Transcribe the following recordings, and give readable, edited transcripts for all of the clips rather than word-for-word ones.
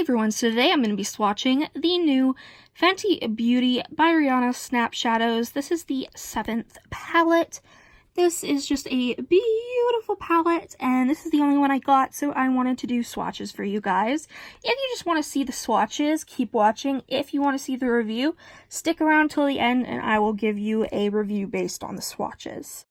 everyone, so today I'm going to be swatching the new Fenty Beauty by Rihanna Snap Shadows. This is the 7th palette. This is just a beautiful palette, and this is the only one I got, so I wanted to do swatches for you guys. If you just want to see the swatches, keep watching. If you want to see the review, stick around till the end, and I will give you a review based on the swatches.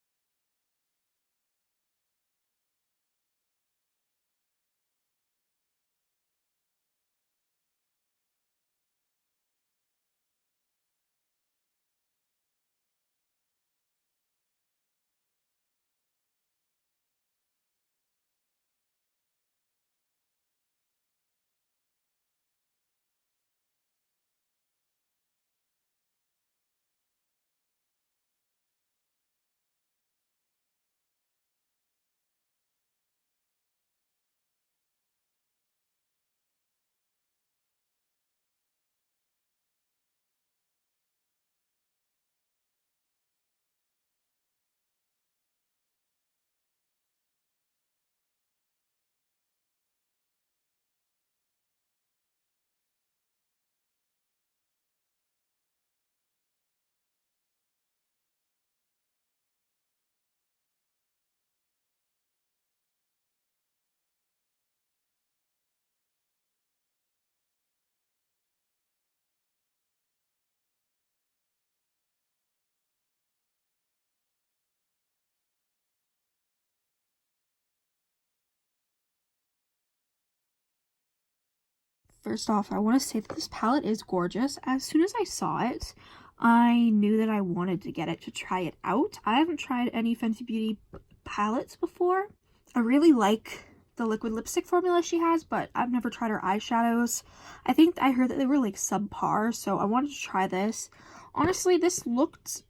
First off, I want to say that this palette is gorgeous. As soon as I saw it, I knew that I wanted to get it to try it out. I haven't tried any Fenty Beauty palettes before. I really like the liquid lipstick formula she has, but I've never tried her eyeshadows. I think I heard that they were like subpar, so I wanted to try this. Honestly, this looked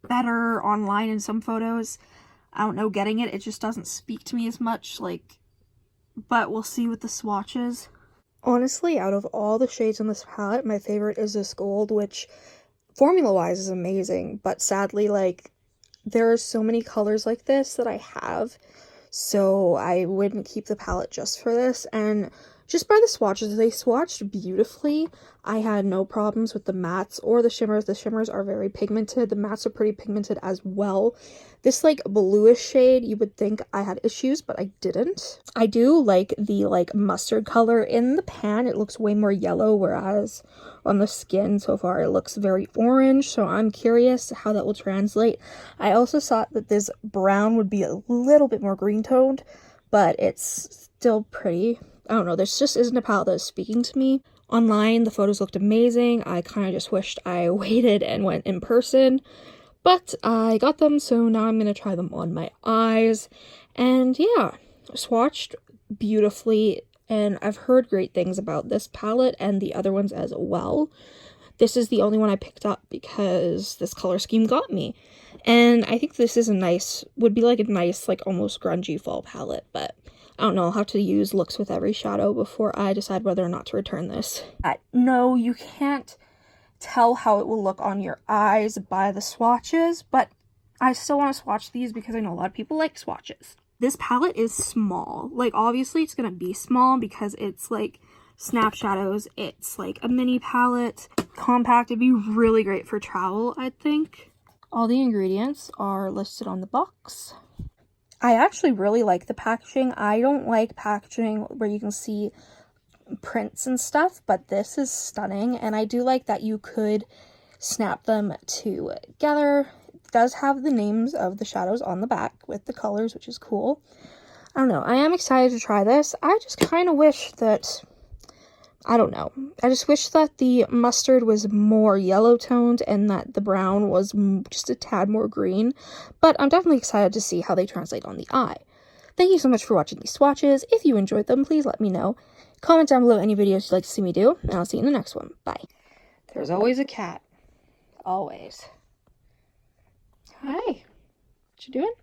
better online in some photos. I don't know, getting it just doesn't speak to me as much, but we'll see with the swatches. Honestly, out of all the shades on this palette, my favorite is this gold, which formula-wise is amazing, but sadly, there are so many colors like this that I have, so I wouldn't keep the palette just for this. And just by the swatches, they swatched beautifully. I had no problems with the mattes or the shimmers. The shimmers are very pigmented. The mattes are pretty pigmented as well. This bluish shade, you would think I had issues, but I didn't. I do like the mustard color in the pan. It looks way more yellow, whereas on the skin so far it looks very orange, so I'm curious how that will translate. I also thought that this brown would be a little bit more green toned, but it's still pretty. I don't know, this just isn't a palette that is speaking to me. Online, the photos looked amazing. I kind of just wished I waited and went in person, but I got them, so now I'm going to try them on my eyes. And yeah, swatched beautifully, and I've heard great things about this palette and the other ones as well. This is the only one I picked up because this color scheme got me. And I think this is would be a nice, almost grungy fall palette, but I don't know, I'll have to use looks with every shadow before I decide whether or not to return this. No, you can't tell how it will look on your eyes by the swatches, but I still want to swatch these because I know a lot of people like swatches. This palette is small. Obviously it's going to be small because it's Snap Shadows. It's a mini palette, compact. It'd be really great for travel, I think. All the ingredients are listed on the box. I actually really like the packaging. I don't like packaging where you can see prints and stuff, but this is stunning, and I do like that you could snap them together. It does have the names of the shadows on the back with the colors, which is cool. I don't know. I am excited to try this. I just kind of wish that, I don't know. I just wish that the mustard was more yellow toned and that the brown was just a tad more green. But I'm definitely excited to see how they translate on the eye. Thank you so much for watching these swatches. If you enjoyed them, please let me know. Comment down below any videos you'd like to see me do, and I'll see you in the next one. Bye. There's always a cat. Always. Hi. What you doing?